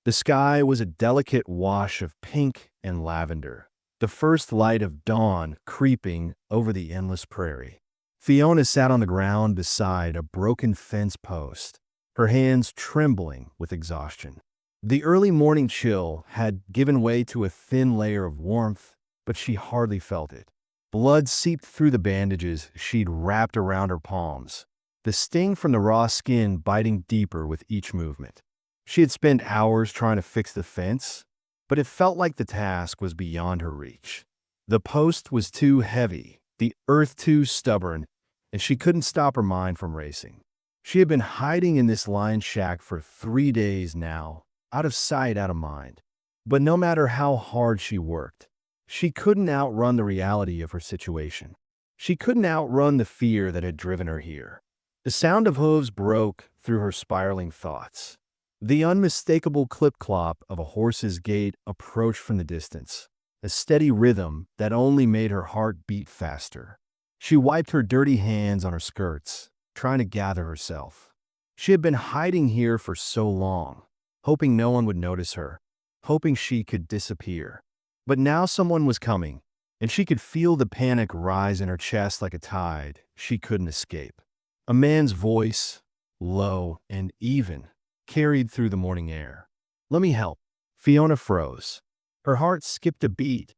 The sky was a delicate wash of pink and lavender, the first light of dawn creeping over the endless prairie. Fiona sat on the ground beside a broken fence post, her hands trembling with exhaustion. The early morning chill had given way to a thin layer of warmth, but she hardly felt it. Blood seeped through the bandages she'd wrapped around her palms, the sting from the raw skin biting deeper with each movement. She had spent hours trying to fix the fence, but it felt like the task was beyond her reach. The post was too heavy, the earth too stubborn, and she couldn't stop her mind from racing. She had been hiding in this lined shack for 3 days now, out of sight, out of mind. But no matter how hard she worked, she couldn't outrun the reality of her situation. She couldn't outrun the fear that had driven her here. The sound of hooves broke through her spiraling thoughts. The unmistakable clip-clop of a horse's gait approached from the distance, a steady rhythm that only made her heart beat faster. She wiped her dirty hands on her skirts, trying to gather herself. She had been hiding here for so long, hoping no one would notice her, hoping she could disappear. But now someone was coming, and she could feel the panic rise in her chest like a tide she couldn't escape. A man's voice, low and even, carried through the morning air. "Let me help." Fiona froze. Her heart skipped a beat,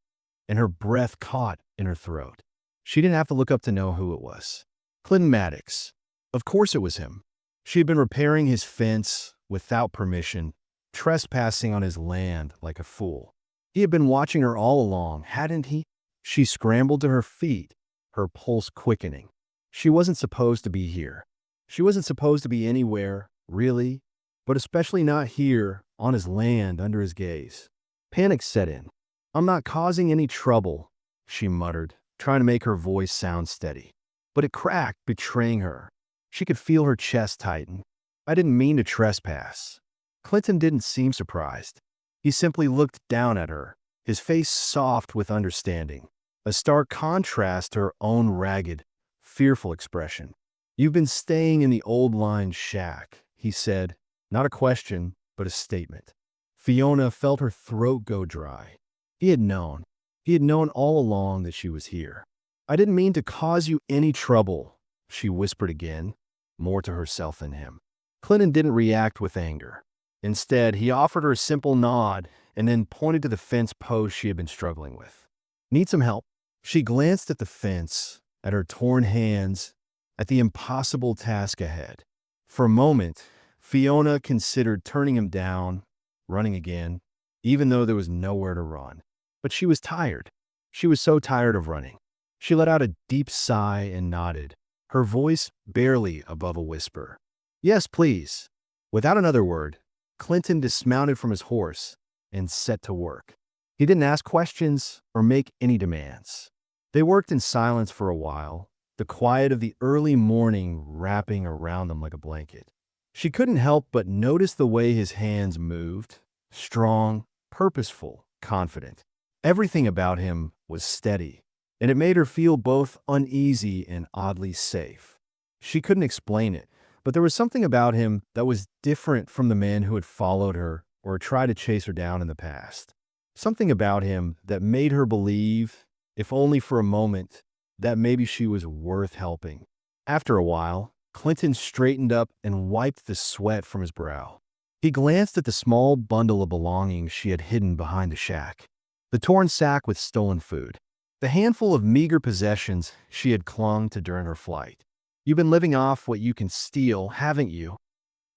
and her breath caught in her throat. She didn't have to look up to know who it was. Clinton Maddox. Of course it was him. She had been repairing his fence without permission, trespassing on his land like a fool. He had been watching her all along, hadn't he? She scrambled to her feet, her pulse quickening. She wasn't supposed to be here. She wasn't supposed to be anywhere, really, but especially not here, on his land, under his gaze. Panic set in. "I'm not causing any trouble," she muttered, trying to make her voice sound steady. But it cracked, betraying her. She could feel her chest tighten. "I didn't mean to trespass." Clinton didn't seem surprised. He simply looked down at her, his face soft with understanding, a stark contrast to her own ragged, fearful expression. "You've been staying in the old line shack," he said, not a question, but a statement. Fiona felt her throat go dry. He had known. He had known all along that she was here. "I didn't mean to cause you any trouble," she whispered again, more to herself than him. Clinton didn't react with anger. Instead, he offered her a simple nod and then pointed to the fence post she had been struggling with. "Need some help?" She glanced at the fence, at her torn hands, at the impossible task ahead. For a moment, Fiona considered turning him down, running again, even though there was nowhere to run. But she was tired. She was so tired of running. She let out a deep sigh and nodded, her voice barely above a whisper. "Yes, please." Without another word, Clinton dismounted from his horse and set to work. He didn't ask questions or make any demands. They worked in silence for a while, the quiet of the early morning wrapping around them like a blanket. She couldn't help but notice the way his hands moved, strong, purposeful, confident. Everything about him was steady, and it made her feel both uneasy and oddly safe. She couldn't explain it, but there was something about him that was different from the men who had followed her or tried to chase her down in the past. Something about him that made her believe, if only for a moment, that maybe she was worth helping. After a while, Clinton straightened up and wiped the sweat from his brow. He glanced at the small bundle of belongings she had hidden behind the shack, the torn sack with stolen food, the handful of meager possessions she had clung to during her flight. "You've been living off what you can steal, haven't you?"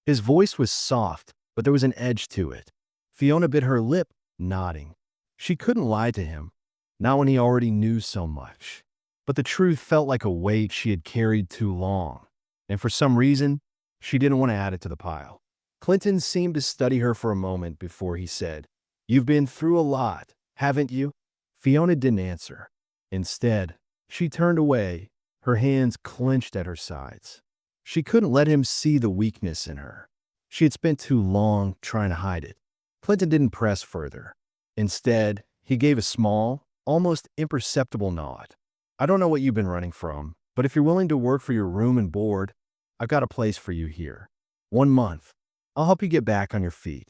His voice was soft, but there was an edge to it. Fiona bit her lip, nodding. She couldn't lie to him, not when he already knew so much. But the truth felt like a weight she had carried too long, and for some reason, she didn't want to add it to the pile. Clinton seemed to study her for a moment before he said, "You've been through a lot, haven't you?" Fiona didn't answer. Instead, she turned away, her hands clenched at her sides. She couldn't let him see the weakness in her. She had spent too long trying to hide it. Clinton didn't press further. Instead, he gave a small, almost imperceptible nod. "I don't know what you've been running from, but if you're willing to work for your room and board, I've got a place for you here. 1 month. I'll help you get back on your feet.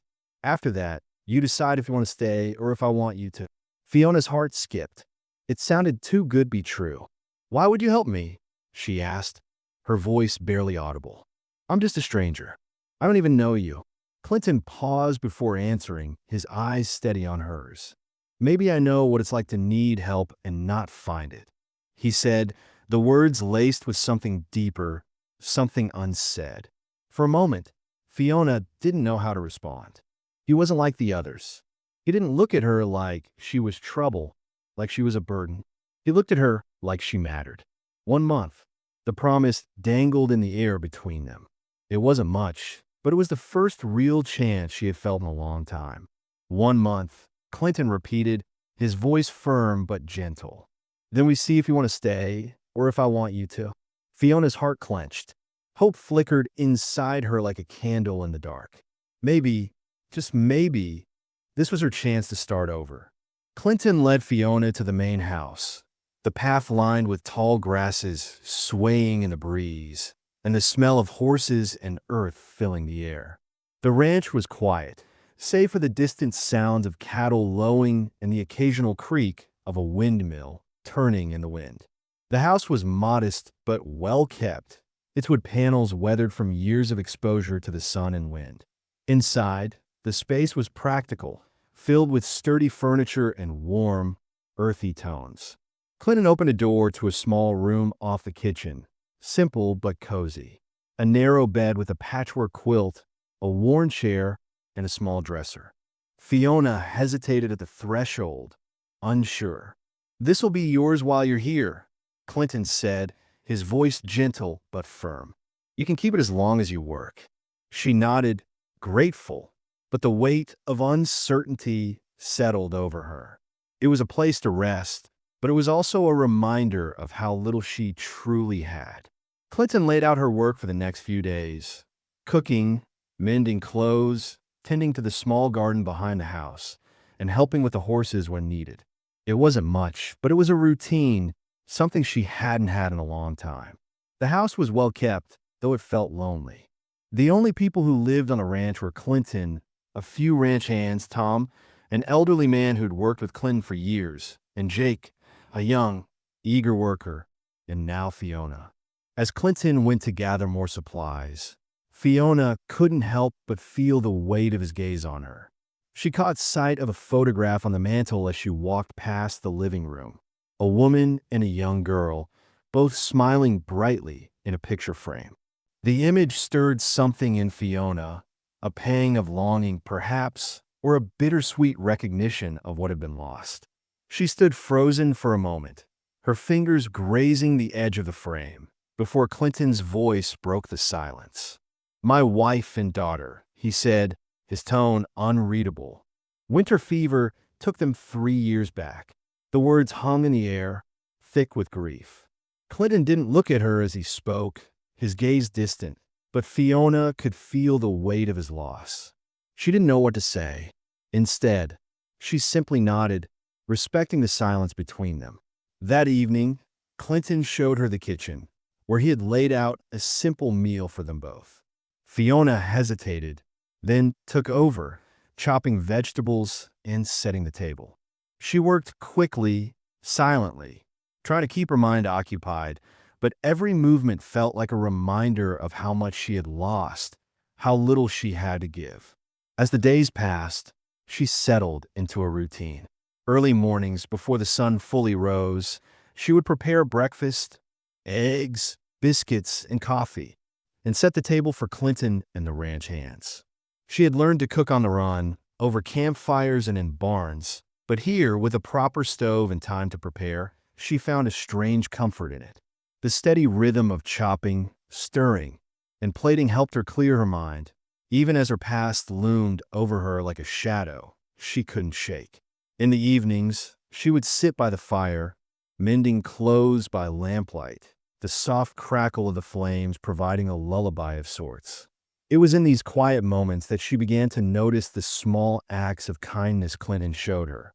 After that, you decide if you want to stay or if I want you to. Fiona's heart skipped. It sounded too good to be true. Why would you help me? She asked, her voice barely audible. I'm just a stranger. I don't even know you. Clinton paused before answering, his eyes steady on hers. Maybe I know what it's like to need help and not find it, he said, the words laced with something deeper, something unsaid. For a moment, Fiona didn't know how to respond. He wasn't like the others. He didn't look at her like she was trouble, like she was a burden. He looked at her like she mattered. 1 month. The promise dangled in the air between them. It wasn't much, but it was the first real chance she had felt in a long time. 1 month, Clinton repeated, his voice firm but gentle. Then we see if you want to stay or if I want you to. Fiona's heart clenched. Hope flickered inside her like a candle in the dark. Maybe, just maybe, this was her chance to start over. Clinton led Fiona to the main house, the path lined with tall grasses swaying in the breeze, and the smell of horses and earth filling the air. The ranch was quiet, save for the distant sounds of cattle lowing and the occasional creak of a windmill turning in the wind. The house was modest but well kept, its wood panels weathered from years of exposure to the sun and wind. Inside, the space was practical, filled with sturdy furniture and warm, earthy tones. Clinton opened a door to a small room off the kitchen, simple but cozy. A narrow bed with a patchwork quilt, a worn chair, and a small dresser. Fiona hesitated at the threshold, unsure. "This'll be yours while you're here," Clinton said, his voice gentle but firm. "You can keep it as long as you work." She nodded, grateful, but the weight of uncertainty settled over her. It was a place to rest, but it was also a reminder of how little she truly had. Clinton laid out her work for the next few days, cooking, mending clothes, tending to the small garden behind the house, and helping with the horses when needed. It wasn't much, but it was a routine, something she hadn't had in a long time. The house was well kept, though it felt lonely. The only people who lived on the ranch were Clinton, a few ranch hands, Tom, an elderly man who'd worked with Clinton for years, and Jake, a young, eager worker, and now Fiona. As Clinton went to gather more supplies, Fiona couldn't help but feel the weight of his gaze on her. She caught sight of a photograph on the mantel as she walked past the living room. A woman and a young girl, both smiling brightly in a picture frame. The image stirred something in Fiona, a pang of longing perhaps, or a bittersweet recognition of what had been lost. She stood frozen for a moment, her fingers grazing the edge of the frame, before Clinton's voice broke the silence. "My wife and daughter," he said, his tone unreadable. Winter fever took them 3 years back. The words hung in the air, thick with grief. Clinton didn't look at her as he spoke, his gaze distant, but Fiona could feel the weight of his loss. She didn't know what to say. Instead, she simply nodded, respecting the silence between them. That evening, Clinton showed her the kitchen, where he had laid out a simple meal for them both. Fiona hesitated, then took over, chopping vegetables and setting the table. She worked quickly, silently, trying to keep her mind occupied, but every movement felt like a reminder of how much she had lost, how little she had to give. As the days passed, she settled into a routine. Early mornings, before the sun fully rose, she would prepare breakfast, eggs, biscuits, and coffee, and set the table for Clinton and the ranch hands. She had learned to cook on the run, over campfires and in barns, but here, with a proper stove and time to prepare, she found a strange comfort in it. The steady rhythm of chopping, stirring, and plating helped her clear her mind, even as her past loomed over her like a shadow she couldn't shake. In the evenings, she would sit by the fire, mending clothes by lamplight, the soft crackle of the flames providing a lullaby of sorts. It was in these quiet moments that she began to notice the small acts of kindness Clinton showed her.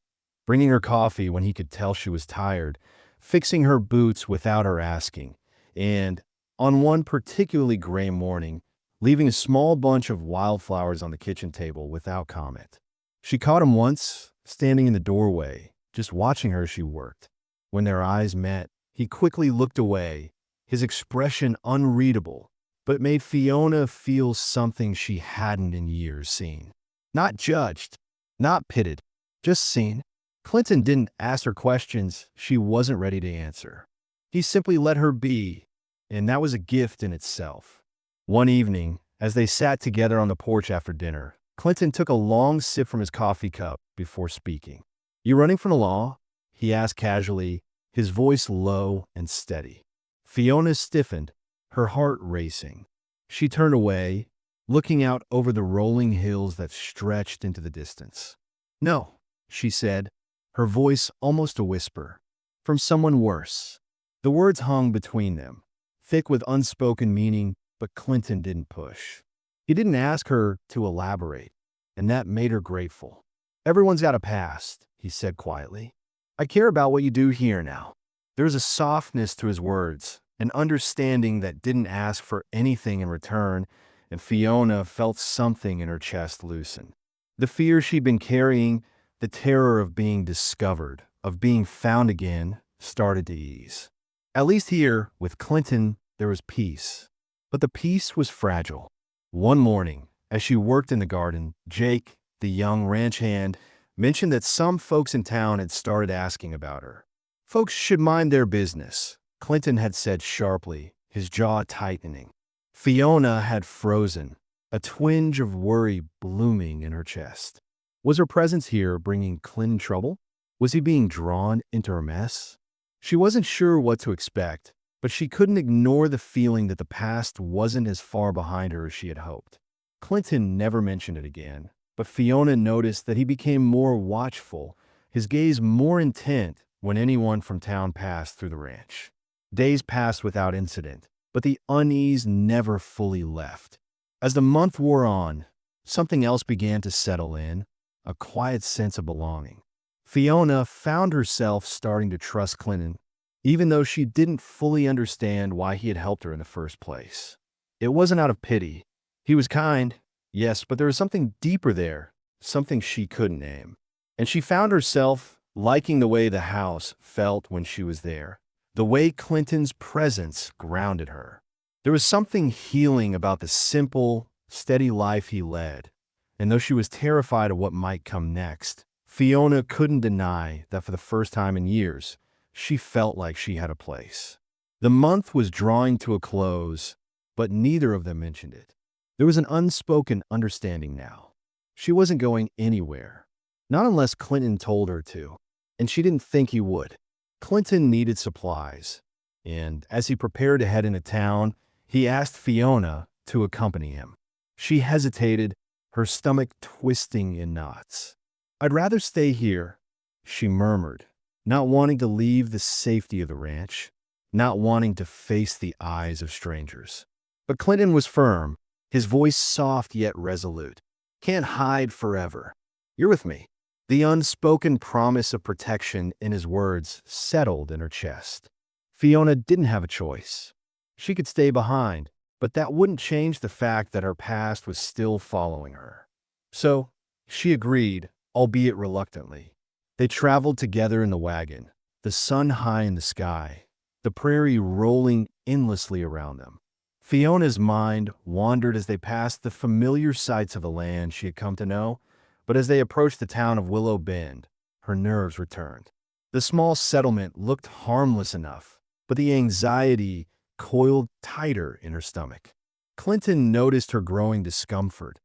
Bringing her coffee when he could tell she was tired, fixing her boots without her asking, and, on one particularly gray morning, leaving a small bunch of wildflowers on the kitchen table without comment. She caught him once, standing in the doorway, just watching her as she worked. When their eyes met, he quickly looked away, his expression unreadable, but it made Fiona feel something she hadn't in years seen. Not judged, not pitted, just seen. Clinton didn't ask her questions she wasn't ready to answer. He simply let her be, and that was a gift in itself. One evening, as they sat together on the porch after dinner, Clinton took a long sip from his coffee cup before speaking. "You running from the law?" he asked casually, his voice low and steady. Fiona stiffened, her heart racing. She turned away, looking out over the rolling hills that stretched into the distance. "No," she said, her voice almost a whisper. "From someone worse." The words hung between them, thick with unspoken meaning, but Clinton didn't push. He didn't ask her to elaborate, and that made her grateful. "Everyone's got a past," he said quietly. "I care about what you do here now." There was a softness to his words, an understanding that didn't ask for anything in return, and Fiona felt something in her chest loosen. The fear she'd been carrying, the terror of being discovered, of being found again, started to ease. At least here, with Clinton, there was peace. But the peace was fragile. One morning, as she worked in the garden, Jake, the young ranch hand, mentioned that some folks in town had started asking about her. "Folks should mind their business," Clinton had said sharply, his jaw tightening. Fiona had frozen, a twinge of worry blooming in her chest. Was her presence here bringing Clinton trouble? Was he being drawn into her mess? She wasn't sure what to expect, but she couldn't ignore the feeling that the past wasn't as far behind her as she had hoped. Clinton never mentioned it again, but Fiona noticed that he became more watchful, his gaze more intent when anyone from town passed through the ranch. Days passed without incident, but the unease never fully left. As the month wore on, something else began to settle in, a quiet sense of belonging. Fiona found herself starting to trust Clinton, even though she didn't fully understand why he had helped her in the first place. It wasn't out of pity. He was kind, yes, but there was something deeper there, something she couldn't name. And she found herself liking the way the house felt when she was there, the way Clinton's presence grounded her. There was something healing about the simple, steady life he led, and though she was terrified of what might come next, Fiona couldn't deny that for the first time in years, she felt like she had a place. The month was drawing to a close, but neither of them mentioned it. There was an unspoken understanding now. She wasn't going anywhere, not unless Clinton told her to, and she didn't think he would. Clinton needed supplies, and as he prepared to head into town, he asked Fiona to accompany him. She hesitated, her stomach twisting in knots. "I'd rather stay here," she murmured, not wanting to leave the safety of the ranch, not wanting to face the eyes of strangers. But Clinton was firm, his voice soft yet resolute. "Can't hide forever. You're with me." The unspoken promise of protection in his words settled in her chest. Fiona didn't have a choice. She could stay behind, but that wouldn't change the fact that her past was still following her. So, she agreed, albeit reluctantly. They traveled together in the wagon, the sun high in the sky, the prairie rolling endlessly around them. Fiona's mind wandered as they passed the familiar sights of a land she had come to know, but as they approached the town of Willow Bend, her nerves returned. The small settlement looked harmless enough, but the anxiety coiled tighter in her stomach. Clinton noticed her growing discomfort,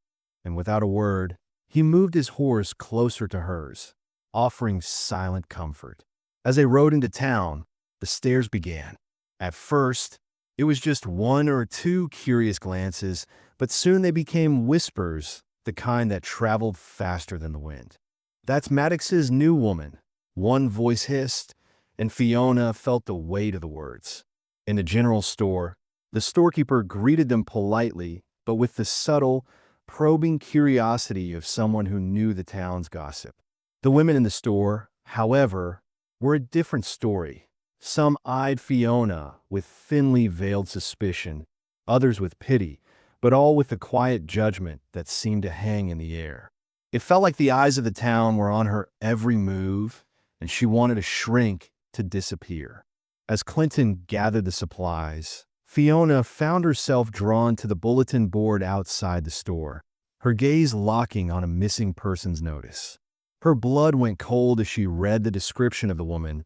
and without a word, he moved his horse closer to hers, offering silent comfort. As they rode into town, the stares began. At first, it was just one or two curious glances, but soon they became whispers, the kind that traveled faster than the wind. "That's Maddox's new woman," one voice hissed, and Fiona felt the weight of the words. In the general store, the storekeeper greeted them politely, but with the subtle, probing curiosity of someone who knew the town's gossip. The women in the store, however, were a different story. Some eyed Fiona with thinly veiled suspicion, others with pity, but all with the quiet judgment that seemed to hang in the air. It felt like the eyes of the town were on her every move, and she wanted to shrink, to disappear. As Clinton gathered the supplies, Fiona found herself drawn to the bulletin board outside the store, her gaze locking on a missing persons notice. Her blood went cold as she read the description of the woman,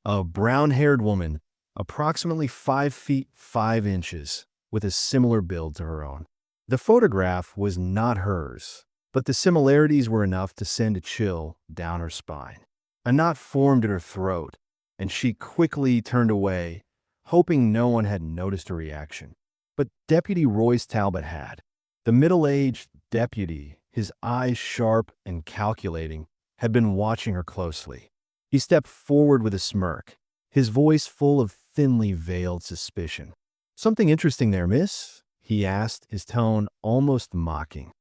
a brown-haired woman, approximately 5 feet 5 inches, with a similar build to her own. The photograph was not hers, but the similarities were enough to send a chill down her spine. A knot formed in her throat, and she quickly turned away, hoping no one had noticed her reaction. But Deputy Royce Talbot had. The middle-aged deputy, his eyes sharp and calculating, had been watching her closely. He stepped forward with a smirk, his voice full of thinly veiled suspicion. "Something interesting there, miss?" he asked, his tone almost mocking.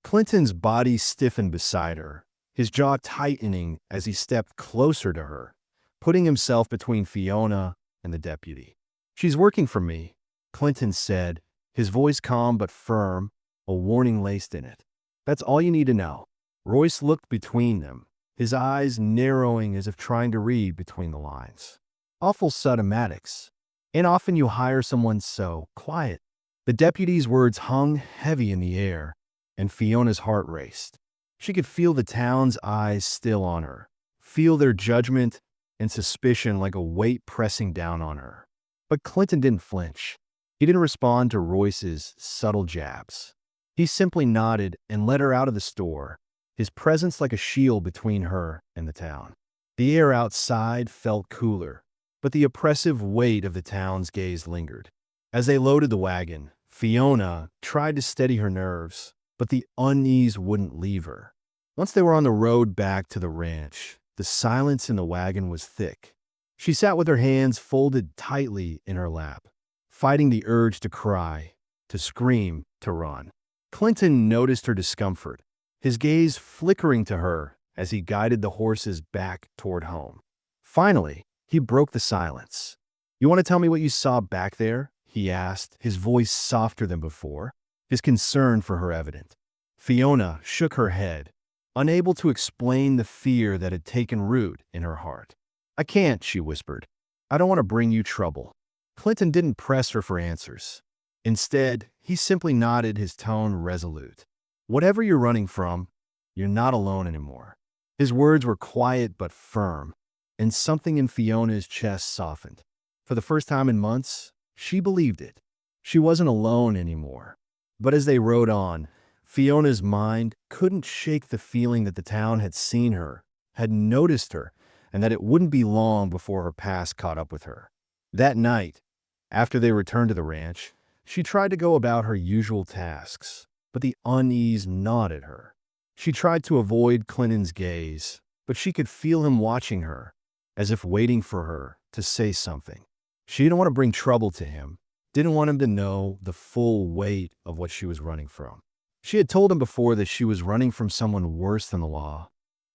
Clinton's body stiffened beside her, his jaw tightening as he stepped closer to her, putting himself between Fiona and the deputy. "She's working for me," Clinton said, his voice calm but firm, a warning laced in it. "That's all you need to know." Royce looked between them, his eyes narrowing as if trying to read between the lines. "Awful automatics. And often you hire someone so quiet." The deputy's words hung heavy in the air, and Fiona's heart raced. She could feel the town's eyes still on her, feel their judgment and suspicion like a weight pressing down on her. But Clinton didn't flinch. He didn't respond to Royce's subtle jabs. He simply nodded and led her out of the store, his presence like a shield between her and the town. The air outside felt cooler, but the oppressive weight of the town's gaze lingered. As they loaded the wagon, Fiona tried to steady her nerves, but the unease wouldn't leave her. Once they were on the road back to the ranch, the silence in the wagon was thick. She sat with her hands folded tightly in her lap, fighting the urge to cry, to scream, to run. Clinton noticed her discomfort, his gaze flickering to her as he guided the horses back toward home. Finally, he broke the silence. "You want to tell me what you saw back there?" he asked, his voice softer than before, his concern for her evident. Fiona shook her head, unable to explain the fear that had taken root in her heart. "I can't," she whispered. "I don't want to bring you trouble." Clinton didn't press her for answers. Instead, he simply nodded, his tone resolute. "Whatever you're running from, you're not alone anymore." His words were quiet but firm, and something in Fiona's chest softened. For the first time in months, she believed it. She wasn't alone anymore. But as they rode on, Fiona's mind couldn't shake the feeling that the town had seen her, had noticed her, and that it wouldn't be long before her past caught up with her. That night, after they returned to the ranch, she tried to go about her usual tasks, but the unease gnawed at her. She tried to avoid Clinton's gaze, but she could feel him watching her, as if waiting for her to say something. She didn't want to bring trouble to him, didn't want him to know the full weight of what she was running from. She had told him before that she was running from someone worse than the law,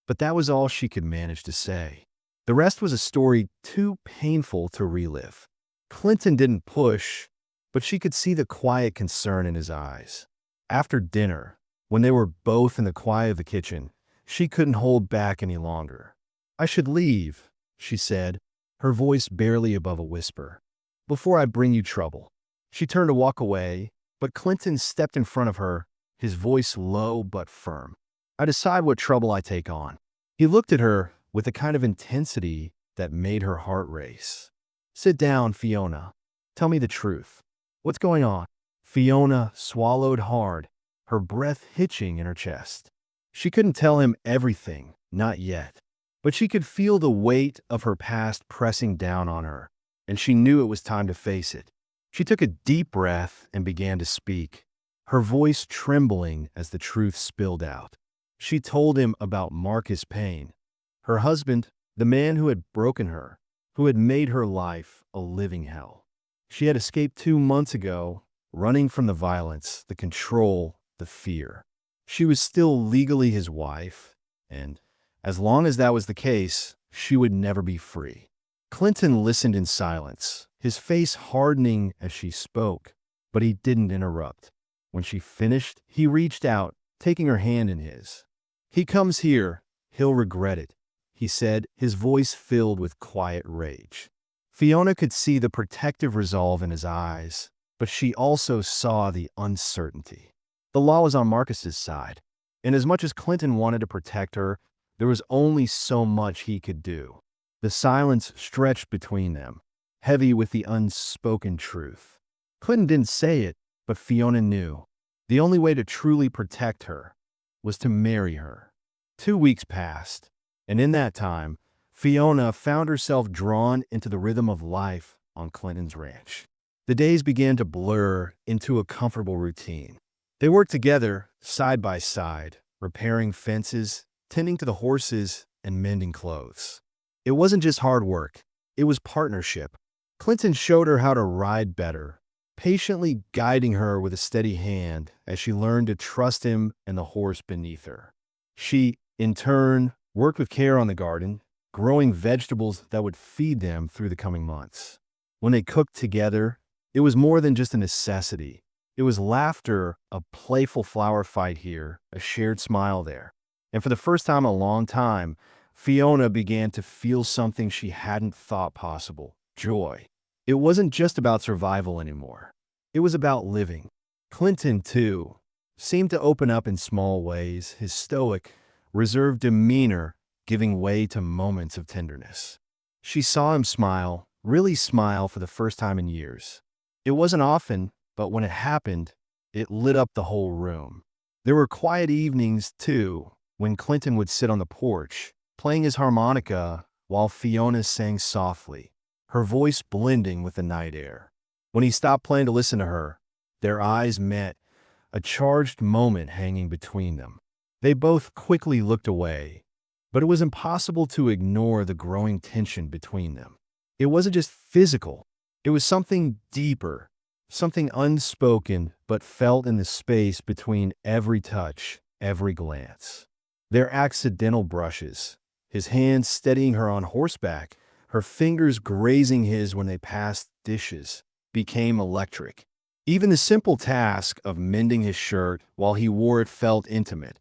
but that was all she could manage to say. The rest was a story too painful to relive. Clinton didn't push, but she could see the quiet concern in his eyes. After dinner, when they were both in the quiet of the kitchen, she couldn't hold back any longer. "I should leave," she said, her voice barely above a whisper, "before I bring you trouble." She turned to walk away, but Clinton stepped in front of her, his voice low but firm. "I decide what trouble I take on." He looked at her with a kind of intensity that made her heart race. "Sit down, Fiona. Tell me the truth. What's going on?" Fiona swallowed hard, her breath hitching in her chest. She couldn't tell him everything, not yet, but she could feel the weight of her past pressing down on her, and she knew it was time to face it. She took a deep breath and began to speak, her voice trembling as the truth spilled out. She told him about Marcus Payne, her husband, the man who had broken her, who had made her life a living hell. She had escaped 2 months ago, running from the violence, the control, the fear. She was still legally his wife, and as long as that was the case, she would never be free. Clinton listened in silence, his face hardening as she spoke, but he didn't interrupt. When she finished, he reached out, taking her hand in his. "He comes here, he'll regret it," he said, his voice filled with quiet rage. Fiona could see the protective resolve in his eyes, but she also saw the uncertainty. The law was on Marcus's side, and as much as Clinton wanted to protect her, there was only so much he could do. The silence stretched between them, heavy with the unspoken truth. Clinton didn't say it, but Fiona knew. The only way to truly protect her was to marry her. 2 weeks passed, and in that time, Fiona found herself drawn into the rhythm of life on Clinton's ranch. The days began to blur into a comfortable routine. They worked together, side by side, repairing fences, tending to the horses, and mending clothes. It wasn't just hard work, it was partnership. Clinton showed her how to ride better, patiently guiding her with a steady hand as she learned to trust him and the horse beneath her. She, in turn, worked with care on the garden, growing vegetables that would feed them through the coming months. When they cooked together, it was more than just a necessity. It was laughter, a playful flower fight here, a shared smile there. And for the first time in a long time, Fiona began to feel something she hadn't thought possible: joy. It wasn't just about survival anymore. It was about living. Clinton, too, seemed to open up in small ways, his stoic, reserved demeanor giving way to moments of tenderness. She saw him smile, really smile for the first time in years. It wasn't often, but when it happened, it lit up the whole room. There were quiet evenings, too, when Clinton would sit on the porch, playing his harmonica while Fiona sang softly, her voice blending with the night air. When he stopped playing to listen to her, their eyes met, a charged moment hanging between them. They both quickly looked away, but it was impossible to ignore the growing tension between them. It wasn't just physical, it was something deeper, something unspoken but felt in the space between every touch, every glance. Their accidental brushes, his hands steadying her on horseback, her fingers grazing his when they passed dishes, became electric. Even the simple task of mending his shirt while he wore it felt intimate,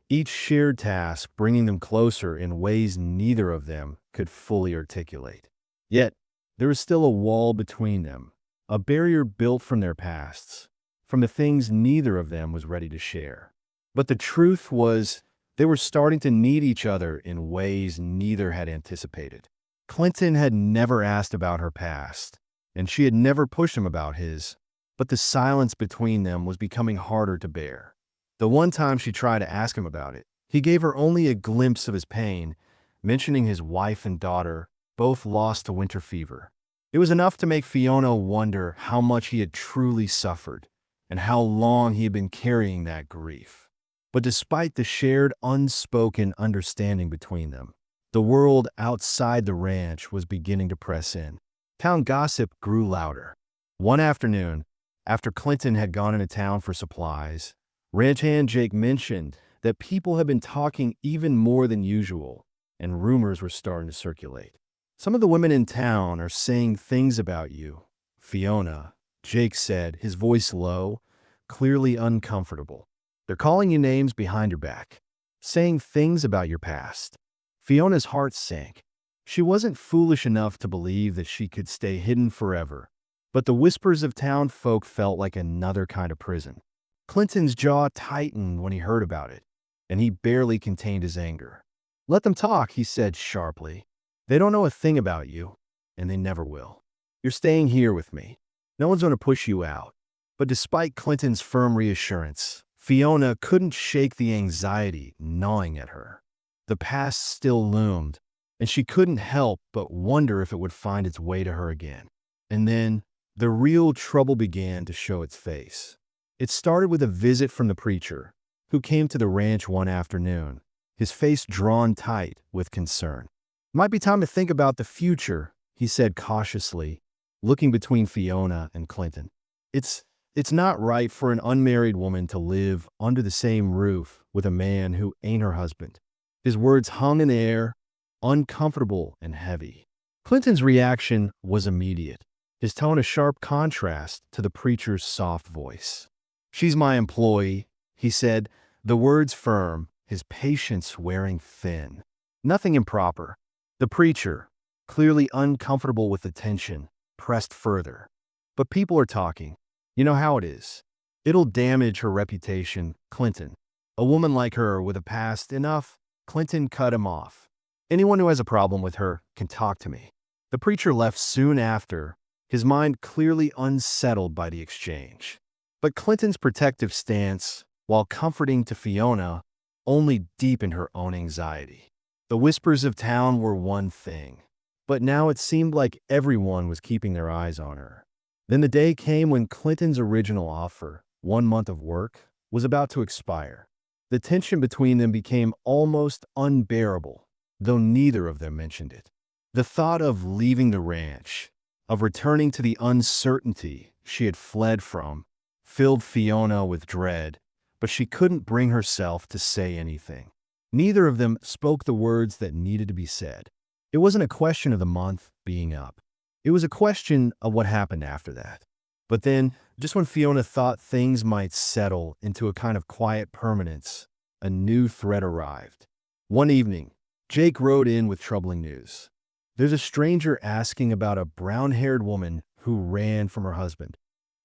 each shared task bringing them closer in ways neither of them could fully articulate. Yet, there was still a wall between them, a barrier built from their pasts, from the things neither of them was ready to share. But the truth was, they were starting to need each other in ways neither had anticipated. Clinton had never asked about her past, and she had never pushed him about his, but the silence between them was becoming harder to bear. The one time she tried to ask him about it, he gave her only a glimpse of his pain, mentioning his wife and daughter, both lost to winter fever. It was enough to make Fiona wonder how much he had truly suffered, and how long he had been carrying that grief. But despite the shared unspoken understanding between them, the world outside the ranch was beginning to press in. Town gossip grew louder. One afternoon, after Clinton had gone into town for supplies, ranch hand Jake mentioned that people had been talking even more than usual, and rumors were starting to circulate. "Some of the women in town are saying things about you, Fiona," Jake said, his voice low, clearly uncomfortable. "They're calling you names behind your back, saying things about your past." Fiona's heart sank. She wasn't foolish enough to believe that she could stay hidden forever, but the whispers of town folk felt like another kind of prison. Clinton's jaw tightened when he heard about it, and he barely contained his anger. "Let them talk," he said sharply. "They don't know a thing about you, and they never will. You're staying here with me. No one's going to push you out." But despite Clinton's firm reassurance, Fiona couldn't shake the anxiety gnawing at her. The past still loomed, and she couldn't help but wonder if it would find its way to her again. And then, the real trouble began to show its face. It started with a visit from the preacher, who came to the ranch one afternoon, his face drawn tight with concern. "Might be time to think about the future," he said cautiously, looking between Fiona and Clinton. It's not right for an unmarried woman to live under the same roof with a man who ain't her husband." His words hung in the air, uncomfortable and heavy. Clinton's reaction was immediate, his tone a sharp contrast to the preacher's soft voice. "She's my employee," he said, the words firm, his patience wearing thin. Nothing improper. The preacher, clearly uncomfortable with the tension, pressed further. "But people are talking. You know how it is. It'll damage her reputation, Clinton. A woman like her with a past enough." Clinton cut him off. "Anyone who has a problem with her can talk to me." The preacher left soon after, his mind clearly unsettled by the exchange. But Clinton's protective stance, while comforting to Fiona, only deepened her own anxiety. The whispers of town were one thing, but now it seemed like everyone was keeping their eyes on her. Then the day came when Clinton's original offer, 1 month of work, was about to expire. The tension between them became almost unbearable, though neither of them mentioned it. The thought of leaving the ranch, of returning to the uncertainty she had fled from, filled Fiona with dread, but she couldn't bring herself to say anything. Neither of them spoke the words that needed to be said. It wasn't a question of the month being up. It was a question of what happened after that. But then, just when Fiona thought things might settle into a kind of quiet permanence, a new threat arrived. One evening, Jake rode in with troubling news. "There's a stranger asking about a brown-haired woman who ran from her husband.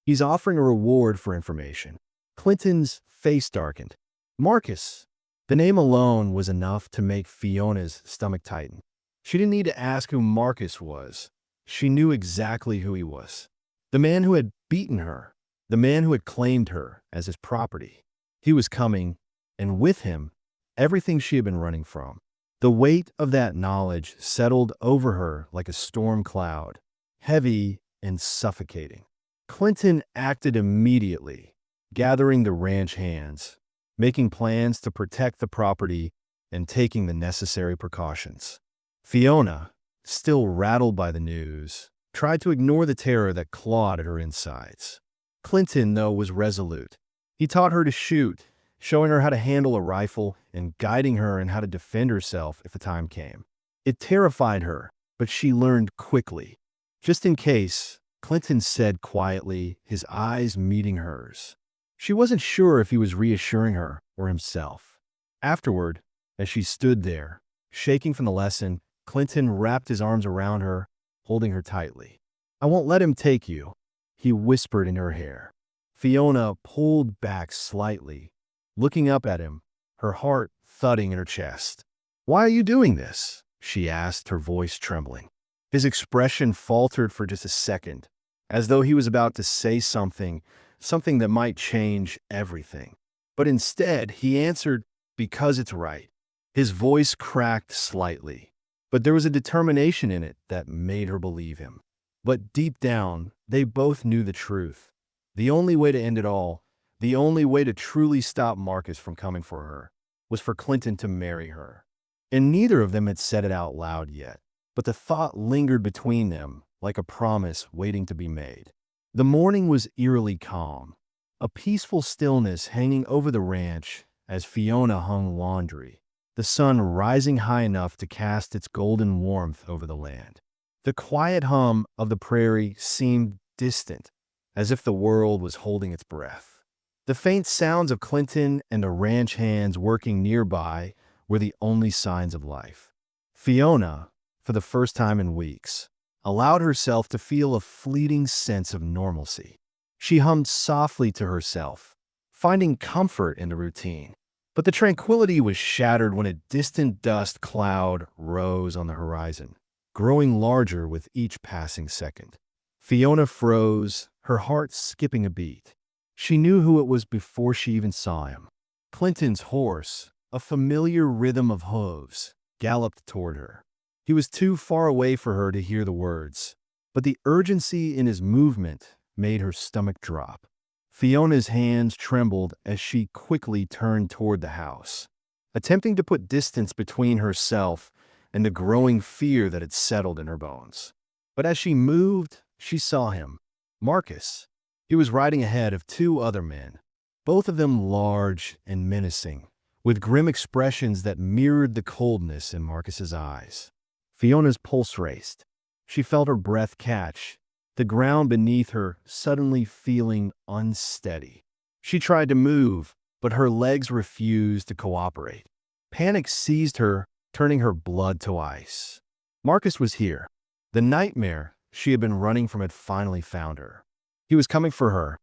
He's offering a reward for information." Clinton's face darkened. Marcus. The name alone was enough to make Fiona's stomach tighten. She didn't need to ask who Marcus was. She knew exactly who he was. The man who had beaten her. The man who had claimed her as his property. He was coming, and with him, everything she had been running from. The weight of that knowledge settled over her like a storm cloud, heavy and suffocating. Clinton acted immediately, gathering the ranch hands, making plans to protect the property and taking the necessary precautions. Fiona, still rattled by the news, tried to ignore the terror that clawed at her insides. Clinton, though, was resolute. He taught her to shoot, showing her how to handle a rifle and guiding her in how to defend herself if the time came. It terrified her, but she learned quickly. "Just in case," Clinton said quietly, his eyes meeting hers. She wasn't sure if he was reassuring her or himself. Afterward, as she stood there, shaking from the lesson, Clinton wrapped his arms around her, holding her tightly. "I won't let him take you," he whispered in her hair. Fiona pulled back slightly, looking up at him, her heart thudding in her chest. "Why are you doing this?" she asked, her voice trembling. His expression faltered for just a second, as though he was about to say something that might change everything. But instead, he answered, "Because it's right." His voice cracked slightly, but there was a determination in it that made her believe him. But deep down, they both knew the truth. The only way to end it all, the only way to truly stop Marcus from coming for her, was for Clinton to marry her. And neither of them had said it out loud yet, but the thought lingered between them like a promise waiting to be made. The morning was eerily calm, a peaceful stillness hanging over the ranch as Fiona hung laundry, the sun rising high enough to cast its golden warmth over the land. The quiet hum of the prairie seemed distant, as if the world was holding its breath. The faint sounds of Clinton and the ranch hands working nearby were the only signs of life. Fiona, for the first time in weeks, allowed herself to feel a fleeting sense of normalcy. She hummed softly to herself, finding comfort in the routine. But the tranquility was shattered when a distant dust cloud rose on the horizon, growing larger with each passing second. Fiona froze, her heart skipping a beat. She knew who it was before she even saw him. Clinton's horse, a familiar rhythm of hooves, galloped toward her. He was too far away for her to hear the words, but the urgency in his movement made her stomach drop. Fiona's hands trembled as she quickly turned toward the house, attempting to put distance between herself and the growing fear that had settled in her bones. But as she moved, she saw him, Marcus. He was riding ahead of two other men, both of them large and menacing, with grim expressions that mirrored the coldness in Marcus's eyes. Fiona's pulse raced. She felt her breath catch, the ground beneath her suddenly feeling unsteady. She tried to move, but her legs refused to cooperate. Panic seized her, turning her blood to ice. Marcus was here. The nightmare she had been running from had finally found her. He was coming for her,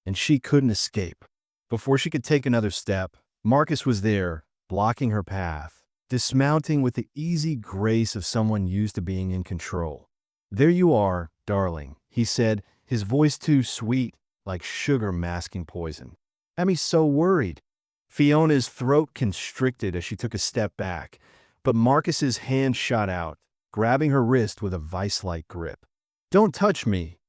and she couldn't escape. Before she could take another step, Marcus was there, blocking her path, dismounting with the easy grace of someone used to being in control. "There you are, darling," he said, his voice too sweet, like sugar masking poison. "Had me so worried." Fiona's throat constricted as she took a step back, but Marcus's hand shot out, grabbing her wrist with a vice-like grip. "Don't touch me,"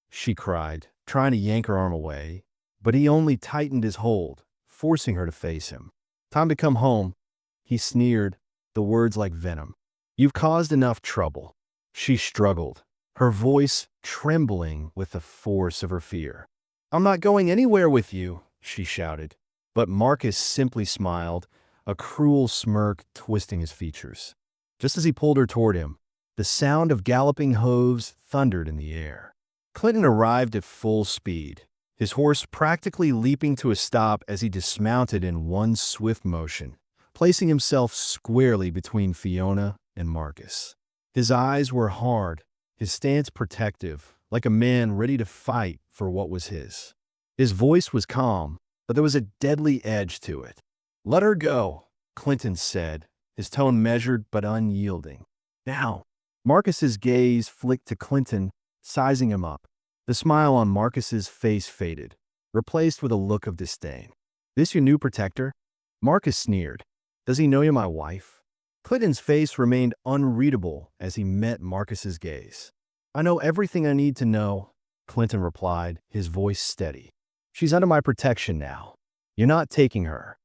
she cried, trying to yank her arm away, but he only tightened his hold, forcing her to face him. "Time to come home," he sneered, the words like venom. "You've caused enough trouble." She struggled, her voice trembling with the force of her fear. "I'm not going anywhere with you," she shouted. But Marcus simply smiled, a cruel smirk twisting his features. Just as he pulled her toward him, the sound of galloping hooves thundered in the air. Clinton arrived at full speed, his horse practically leaping to a stop as he dismounted in one swift motion, placing himself squarely between Fiona and Marcus. His eyes were hard, his stance protective, like a man ready to fight for what was his. His voice was calm, but there was a deadly edge to it. "Let her go," Clinton said, his tone measured but unyielding. "Now." Marcus's gaze flicked to Clinton, sizing him up. The smile on Marcus's face faded, replaced with a look of disdain. "This your new protector?" Marcus sneered. "Does he know you're my wife?" Clinton's face remained unreadable as he met Marcus's gaze. "I know everything I need to know," Clinton replied, his voice steady. "She's under my protection now. You're not taking her."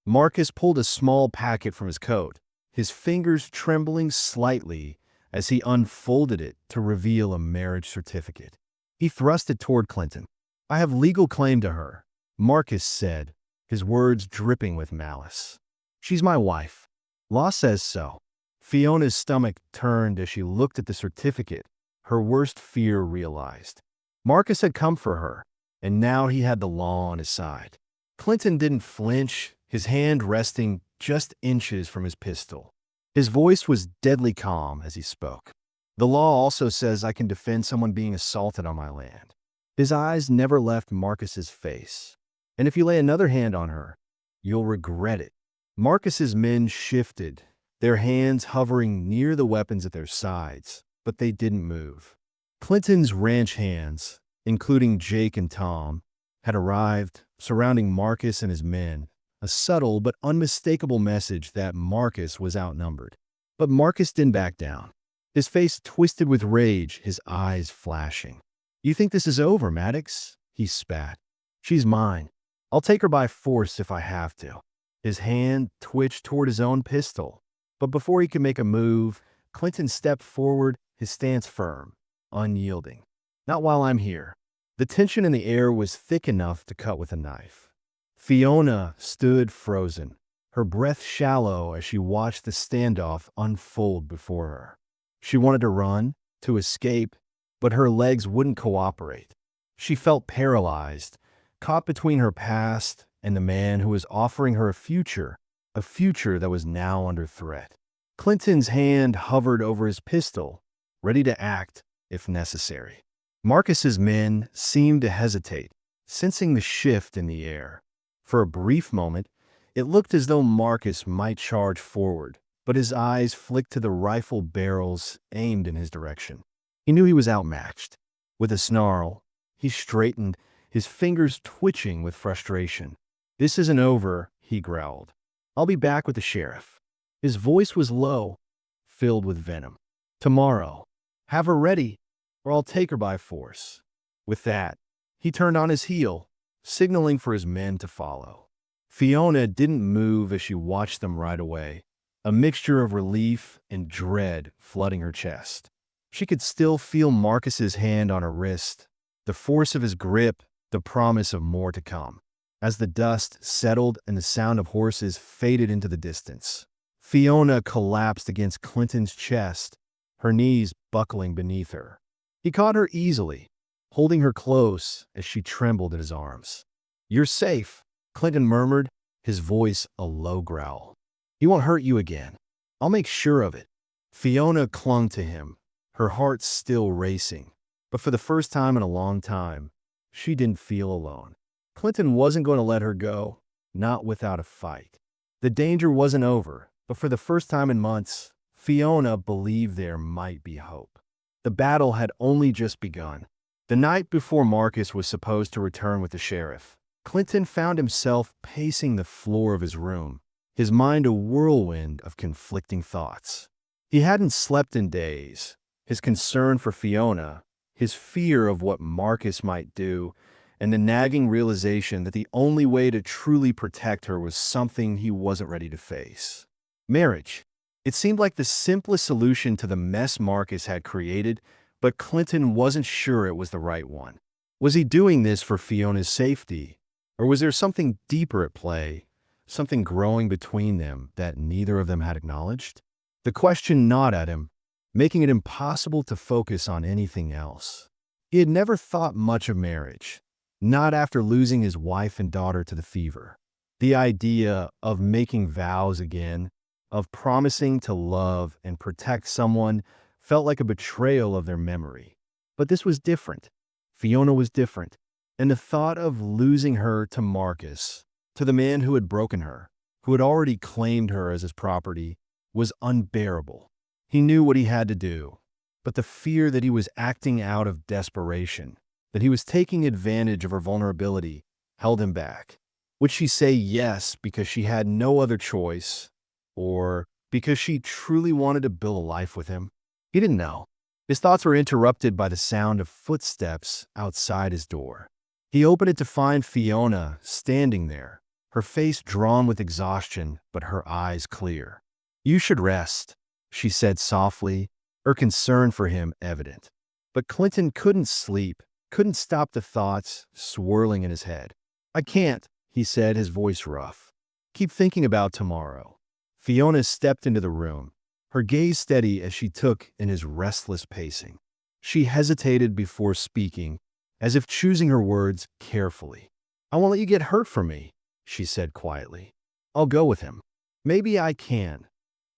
Marcus pulled a small packet from his coat, his fingers trembling slightly as he unfolded it to reveal a marriage certificate. He thrust it toward Clinton. "I have legal claim to her," Marcus said, his words dripping with malice. "She's my wife. Law says so." Fiona's stomach turned as she looked at the certificate, her worst fear realized. Marcus had come for her, and now he had the law on his side. Clinton didn't flinch, his hand resting just inches from his pistol. His voice was deadly calm as he spoke. "The law also says I can defend someone being assaulted on my land." His eyes never left Marcus's face. "And if you lay another hand on her, you'll regret it." Marcus's men shifted, their hands hovering near the weapons at their sides, but they didn't move. Clinton's ranch hands, including Jake and Tom, had arrived, surrounding Marcus and his men, a subtle but unmistakable message that Marcus was outnumbered. But Marcus didn't back down. His face twisted with rage, his eyes flashing. "You think this is over, Maddox?" he spat. "She's mine. I'll take her by force if I have to." His hand twitched toward his own pistol, but before he could make a move, Clinton stepped forward, his stance firm, unyielding. "Not while I'm here." The tension in the air was thick enough to cut with a knife. Fiona stood frozen, her breath shallow as she watched the standoff unfold before her. She wanted to run, to escape, but her legs wouldn't cooperate. She felt paralyzed, caught between her past and the man who was offering her a future that was now under threat. Clinton's hand hovered over his pistol, ready to act if necessary. Marcus's men seemed to hesitate, sensing the shift in the air. For a brief moment, it looked as though Marcus might charge forward, but his eyes flicked to the rifle barrels aimed in his direction. He knew he was outmatched. With a snarl, he straightened, his fingers twitching with frustration. "This isn't over," he growled. "I'll be back with the sheriff." His voice was low, filled with venom. "Tomorrow. Have her ready, or I'll take her by force." With that, he turned on his heel, signaling for his men to follow. Fiona didn't move as she watched them ride away, a mixture of relief and dread flooding her chest. She could still feel Marcus's hand on her wrist, the force of his grip, the promise of more to come. As the dust settled and the sound of horses faded into the distance, Fiona collapsed against Clinton's chest, her knees buckling beneath her. He caught her easily, holding her close as she trembled in his arms. "You're safe," Clinton murmured, his voice a low growl. "He won't hurt you again. I'll make sure of it." Fiona clung to him, her heart still racing. But for the first time in a long time, she didn't feel alone. Clinton wasn't going to let her go, not without a fight. The danger wasn't over, but for the first time in months, Fiona believed there might be hope. The battle had only just begun. The night before Marcus was supposed to return with the sheriff, Clinton found himself pacing the floor of his room, his mind a whirlwind of conflicting thoughts. He hadn't slept in days. His concern for Fiona, his fear of what Marcus might do, and the nagging realization that the only way to truly protect her was something he wasn't ready to face. Marriage. It seemed like the simplest solution to the mess Marcus had created, but Clinton wasn't sure it was the right one. Was he doing this for Fiona's safety, or was there something deeper at play, something growing between them that neither of them had acknowledged? The question gnawed at him, making it impossible to focus on anything else. He had never thought much of marriage, not after losing his wife and daughter to the fever. The idea of making vows again, of promising to love and protect someone, felt like a betrayal of their memory. But this was different. Fiona was different. And the thought of losing her to Marcus, to the man who had broken her, who had already claimed her as his property, was unbearable. He knew what he had to do, but the fear that he was acting out of desperation, that he was taking advantage of her vulnerability, held him back. Would she say yes because she had no other choice, or because she truly wanted to build a life with him? He didn't know. His thoughts were interrupted by the sound of footsteps outside his door. He opened it to find Fiona standing there, her face drawn with exhaustion, but her eyes clear. "You should rest," she said softly, her concern for him evident. But Clinton couldn't sleep, couldn't stop the thoughts swirling in his head. "I can't," he said, his voice rough. "Keep thinking about tomorrow." Fiona stepped into the room, her gaze steady as she took in his restless pacing. She hesitated before speaking, as if choosing her words carefully. "I won't let you get hurt for me," she said quietly. "I'll go with him. Maybe I can."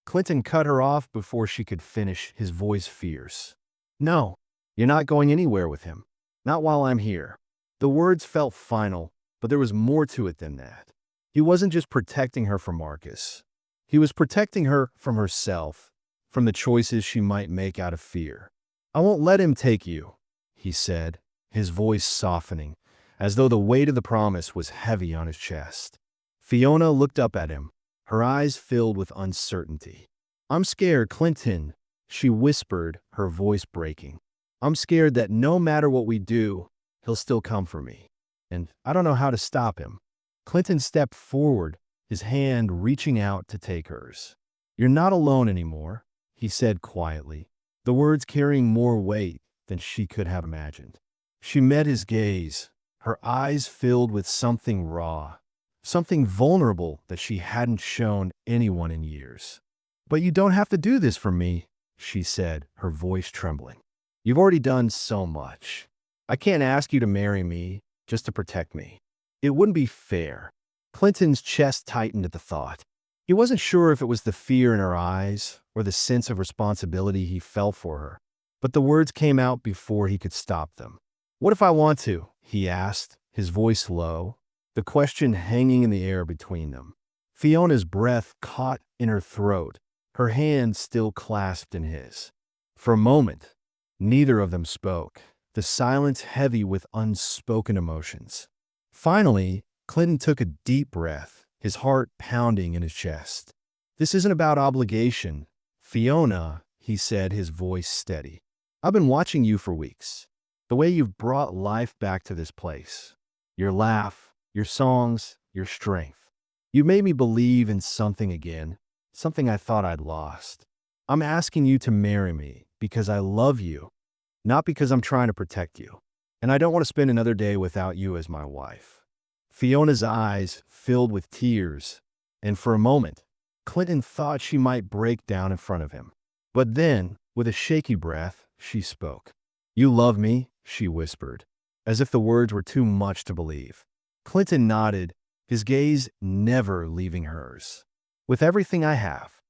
Clinton cut her off before she could finish, his voice fierce. "No, you're not going anywhere with him. Not while I'm here." The words felt final, but there was more to it than that. He wasn't just protecting her from Marcus. He was protecting her from herself, from the choices she might make out of fear. "I won't let him take you," he said, his voice softening, as though the weight of the promise was heavy on his chest. Fiona looked up at him, her eyes filled with uncertainty. "I'm scared, Clinton," she whispered, her voice breaking. "I'm scared that no matter what we do, he'll still come for me. And I don't know how to stop him." Clinton stepped forward, his hand reaching out to take hers. "You're not alone anymore," he said quietly, the words carrying more weight than she could have imagined. She met his gaze, her eyes filled with something raw, something vulnerable that she hadn't shown anyone in years. "But you don't have to do this for me," she said, her voice trembling. "You've already done so much. I can't ask you to marry me just to protect me. It wouldn't be fair." Clinton's chest tightened at the thought. He wasn't sure if it was the fear in her eyes or the sense of responsibility he felt for her, but the words came out before he could stop them. "What if I want to?" he asked, his voice low, the question hanging in the air between them. Fiona's breath caught in her throat, her hand still clasped in his. For a moment, neither of them spoke, the silence heavy with unspoken emotions. Finally, Clinton took a deep breath, his heart pounding in his chest. "This isn't about obligation, Fiona," he said, his voice steady. "I've been watching you for weeks. The way you've brought life back to this place. Your laugh, your songs, your strength. You made me believe in something again, something I thought I'd lost. I'm asking you to marry me because I love you, not because I'm trying to protect you. And I don't want to spend another day without you as my wife." Fiona's eyes filled with tears, and for a moment, Clinton thought she might break down in front of him. But then, with a shaky breath, she spoke. "You love me," she whispered, as if the words were too much to believe. Clinton nodded, his gaze never leaving hers. With everything I have.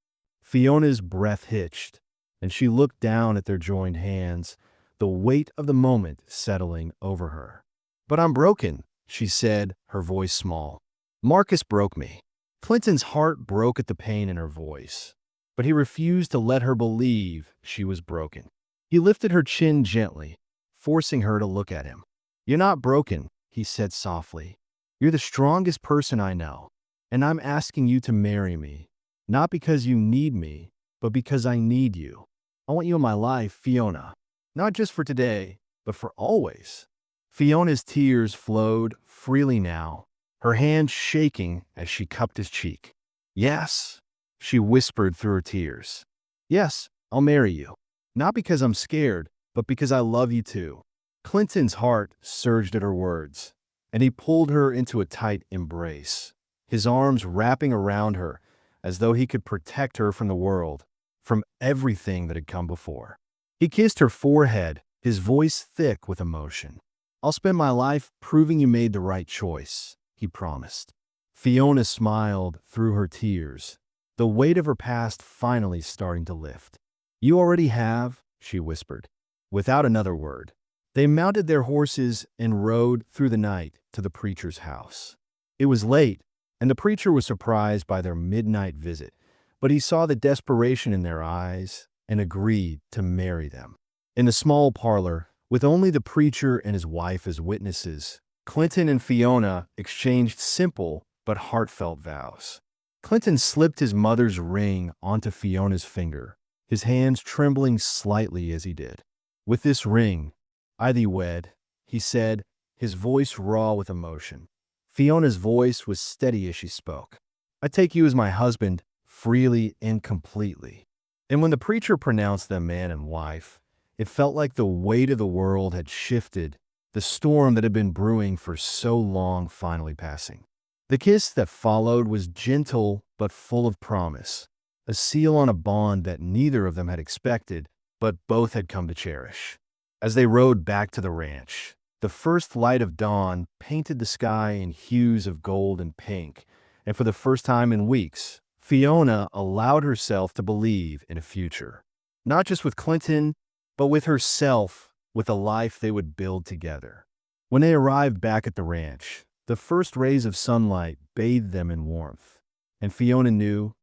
Fiona's breath hitched, and she looked down at their joined hands, the weight of the moment settling over her. But I'm broken, she said, her voice small. Marcus broke me. Clinton's heart broke at the pain in her voice, but he refused to let her believe she was broken. He lifted her chin gently, forcing her to look at him. You're not broken, he said softly. You're the strongest person I know, and I'm asking you to marry me, not because you need me, but because I need you. I want you in my life, Fiona, not just for today, but for always. Fiona's tears flowed freely now, her hand shaking as she cupped his cheek. Yes, she whispered through her tears. Yes, I'll marry you. Not because I'm scared, but because I love you too. Clinton's heart surged at her words, and he pulled her into a tight embrace, his arms wrapping around her as though he could protect her from the world, from everything that had come before. He kissed her forehead, his voice thick with emotion. I'll spend my life proving you made the right choice, he promised. Fiona smiled through her tears, the weight of her past finally starting to lift. You already have, she whispered, without another word. They mounted their horses and rode through the night to the preacher's house. It was late, and the preacher was surprised by their midnight visit, but he saw the desperation in their eyes and agreed to marry them. In the small parlor, with only the preacher and his wife as witnesses, Clinton and Fiona exchanged simple but heartfelt vows. Clinton slipped his mother's ring onto Fiona's finger, his hands trembling slightly as he did. With this ring, I thee wed, he said, his voice raw with emotion. Fiona's voice was steady as she spoke. I take you as my husband, freely and completely. And when the preacher pronounced them man and wife, it felt like the weight of the world had shifted, the storm that had been brewing for so long finally passing. The kiss that followed was gentle but full of promise, a seal on a bond that neither of them had expected, but both had come to cherish. As they rode back to the ranch, the first light of dawn painted the sky in hues of gold and pink, and for the first time in weeks, Fiona allowed herself to believe in a future. Not just with Clinton, but with herself, with a life they would build together. When they arrived back at the ranch, the first rays of sunlight bathed them in warmth, and Fiona knew,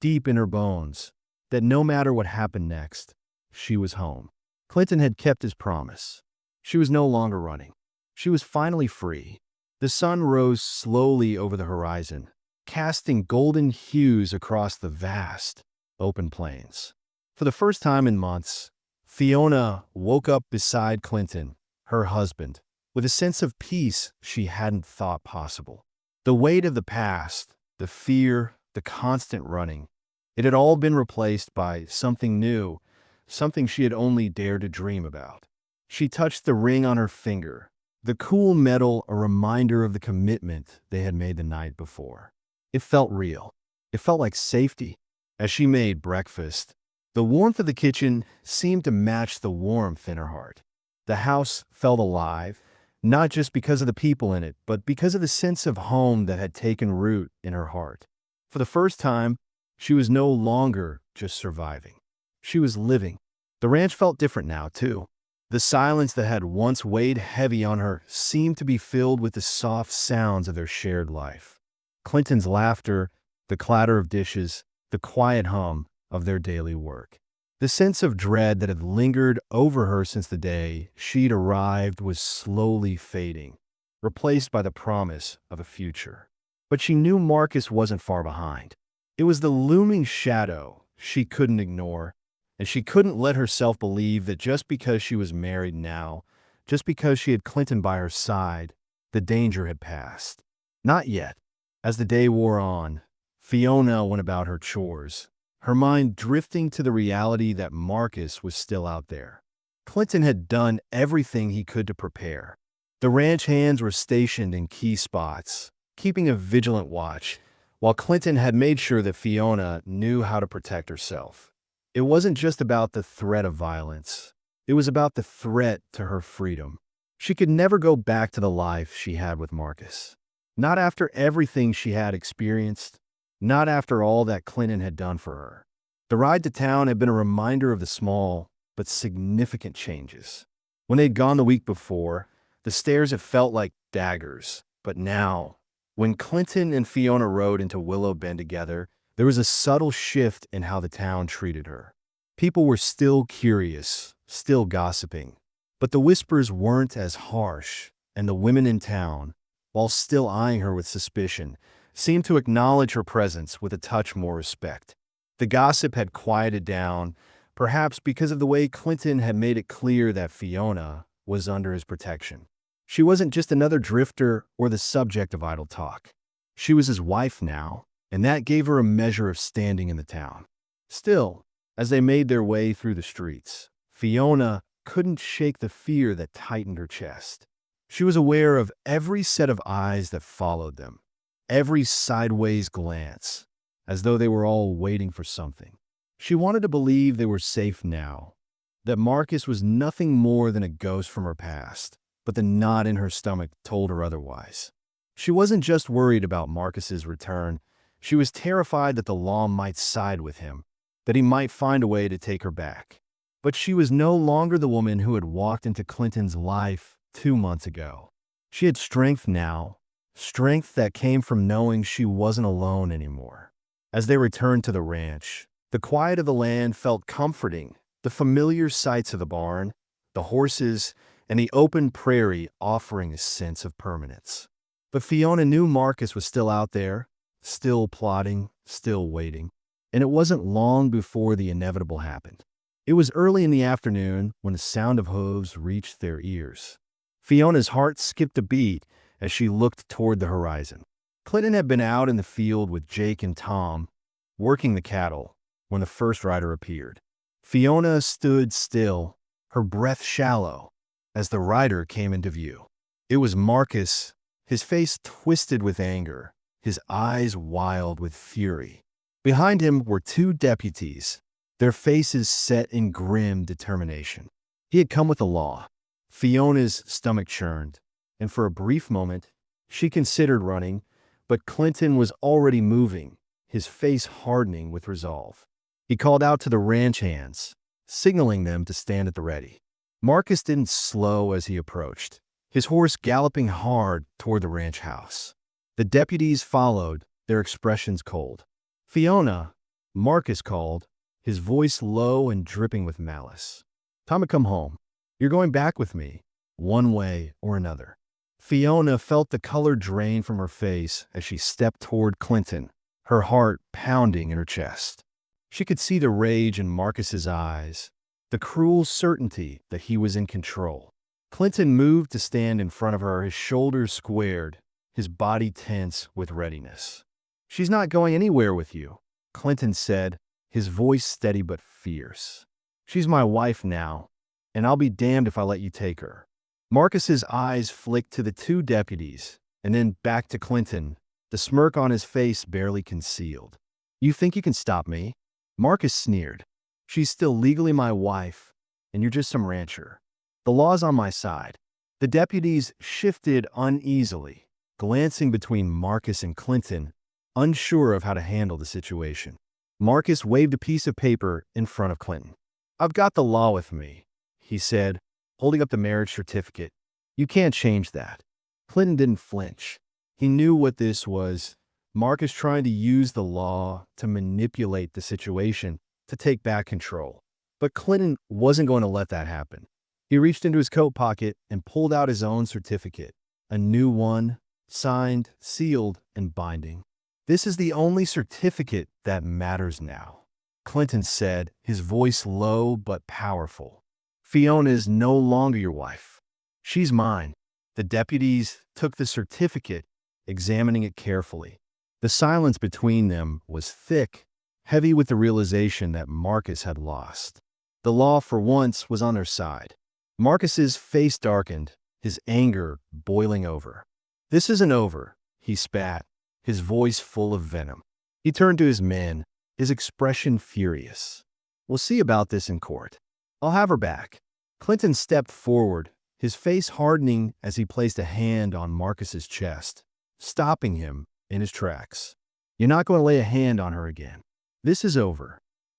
deep in her bones, that no matter what happened next, she was home. Clinton had kept his promise. She was no longer running. She was finally free. The sun rose slowly over the horizon, casting golden hues across the vast, open plains. For the first time in months, Fiona woke up beside Clinton, her husband, with a sense of peace she hadn't thought possible. The weight of the past, the fear, the constant running, it had all been replaced by something new, something she had only dared to dream about. She touched the ring on her finger, the cool metal a reminder of the commitment they had made the night before. It felt real. It felt like safety. As she made breakfast, the warmth of the kitchen seemed to match the warmth in her heart. The house felt alive, not just because of the people in it, but because of the sense of home that had taken root in her heart. For the first time, she was no longer just surviving. She was living. The ranch felt different now, too. The silence that had once weighed heavy on her seemed to be filled with the soft sounds of their shared life. Clinton's laughter, the clatter of dishes, the quiet hum of their daily work. The sense of dread that had lingered over her since the day she'd arrived was slowly fading, replaced by the promise of a future. But she knew Marcus wasn't far behind. It was the looming shadow she couldn't ignore, and she couldn't let herself believe that just because she was married now, just because she had Clinton by her side, the danger had passed. Not yet. As the day wore on, Fiona went about her chores, her mind drifting to the reality that Marcus was still out there. Clinton had done everything he could to prepare. The ranch hands were stationed in key spots, keeping a vigilant watch, while Clinton had made sure that Fiona knew how to protect herself. It wasn't just about the threat of violence. It was about the threat to her freedom. She could never go back to the life she had with Marcus. Not after everything she had experienced, not after all that Clinton had done for her. The ride to town had been a reminder of the small but significant changes. When they'd gone the week before, the stairs had felt like daggers. But now, when Clinton and Fiona rode into Willow Bend together, there was a subtle shift in how the town treated her. People were still curious, still gossiping, but the whispers weren't as harsh, and the women in town, while still eyeing her with suspicion, seemed to acknowledge her presence with a touch more respect. The gossip had quieted down, perhaps because of the way Clinton had made it clear that Fiona was under his protection. She wasn't just another drifter or the subject of idle talk. She was his wife now, and that gave her a measure of standing in the town. Still, as they made their way through the streets, Fiona couldn't shake the fear that tightened her chest. She was aware of every set of eyes that followed them, every sideways glance, as though they were all waiting for something. She wanted to believe they were safe now, that Marcus was nothing more than a ghost from her past, but the knot in her stomach told her otherwise. She wasn't just worried about Marcus's return, she was terrified that the law might side with him, that he might find a way to take her back. But she was no longer the woman who had walked into Clinton's life 2 months ago. She had strength now, strength that came from knowing she wasn't alone anymore. As they returned to the ranch, the quiet of the land felt comforting, the familiar sights of the barn, the horses, and the open prairie offering a sense of permanence. But Fiona knew Marcus was still out there, still plotting, still waiting, and it wasn't long before the inevitable happened. It was early in the afternoon when the sound of hooves reached their ears. Fiona's heart skipped a beat as she looked toward the horizon. Clinton had been out in the field with Jake and Tom, working the cattle, when the first rider appeared. Fiona stood still, her breath shallow, as the rider came into view. It was Marcus, his face twisted with anger, his eyes wild with fury. Behind him were 2 deputies, their faces set in grim determination. He had come with the law. Fiona's stomach churned, and for a brief moment, she considered running, but Clinton was already moving, his face hardening with resolve. He called out to the ranch hands, signaling them to stand at the ready. Marcus didn't slow as he approached, his horse galloping hard toward the ranch house. The deputies followed, their expressions cold. "Fiona," Marcus called, his voice low and dripping with malice. "Time to come home. You're going back with me, one way or another." Fiona felt the color drain from her face as she stepped toward Clinton, her heart pounding in her chest. She could see the rage in Marcus's eyes, the cruel certainty that he was in control. Clinton moved to stand in front of her, his shoulders squared, his body tense with readiness. "She's not going anywhere with you," Clinton said, his voice steady but fierce. "She's my wife now, and I'll be damned if I let you take her." Marcus's eyes flicked to the 2 deputies, and then back to Clinton, the smirk on his face barely concealed. "You think you can stop me?" Marcus sneered. "She's still legally my wife, and you're just some rancher. The law's on my side." The deputies shifted uneasily, glancing between Marcus and Clinton, unsure of how to handle the situation. Marcus waved a piece of paper in front of Clinton. "I've got the law with me," he said, holding up the marriage certificate. "You can't change that." Clinton didn't flinch. He knew what this was. Marcus trying to use the law to manipulate the situation, to take back control. But Clinton wasn't going to let that happen. He reached into his coat pocket and pulled out his own certificate, a new one, signed, sealed, and binding. "This is the only certificate that matters now," Clinton said, his voice low but powerful. "Fiona is no longer your wife. She's mine." The deputies took the certificate, examining it carefully. The silence between them was thick, heavy with the realization that Marcus had lost. The law, for once, was on their side. Marcus's face darkened, his anger boiling over. "This isn't over," he spat, his voice full of venom. He turned to his men, his expression furious. "We'll see about this in court. I'll have her back." Clinton stepped forward, his face hardening as he placed a hand on Marcus's chest. stopping him in his tracks. "You're not going to lay a hand on her again. This is over."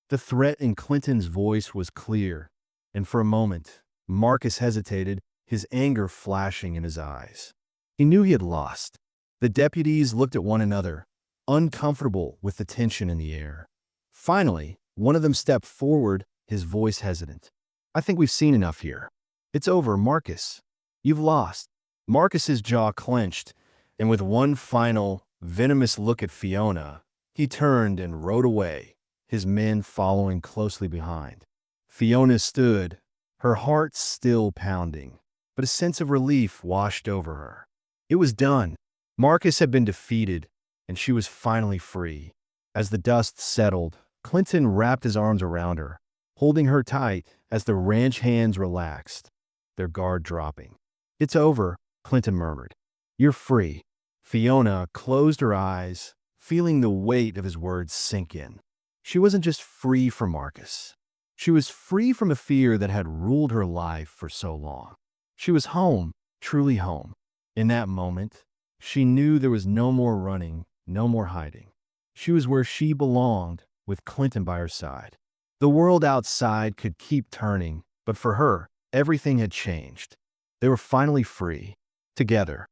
The threat in Clinton's voice was clear, and for a moment, Marcus hesitated, his anger flashing in his eyes. He knew he had lost. The deputies looked at one another, uncomfortable with the tension in the air. Finally, one of them stepped forward, his voice hesitant. "I think we've seen enough here. It's over, Marcus. You've lost." Marcus's jaw clenched, and with one final, venomous look at Fiona, he turned and rode away, his men following closely behind. Fiona stood, her heart still pounding, but a sense of relief washed over her. It was done. Marcus had been defeated, and she was finally free. As the dust settled, Clinton wrapped his arms around her, holding her tight as the ranch hands relaxed, their guard dropping. "It's over," Clinton murmured. "You're free." Fiona closed her eyes, feeling the weight of his words sink in. She wasn't just free from Marcus. She was free from a fear that had ruled her life for so long. She was home, truly home. In that moment, she knew there was no more running, no more hiding. She was where she belonged, with Clinton by her side. The world outside could keep turning, but for her, everything had changed. They were finally free, together.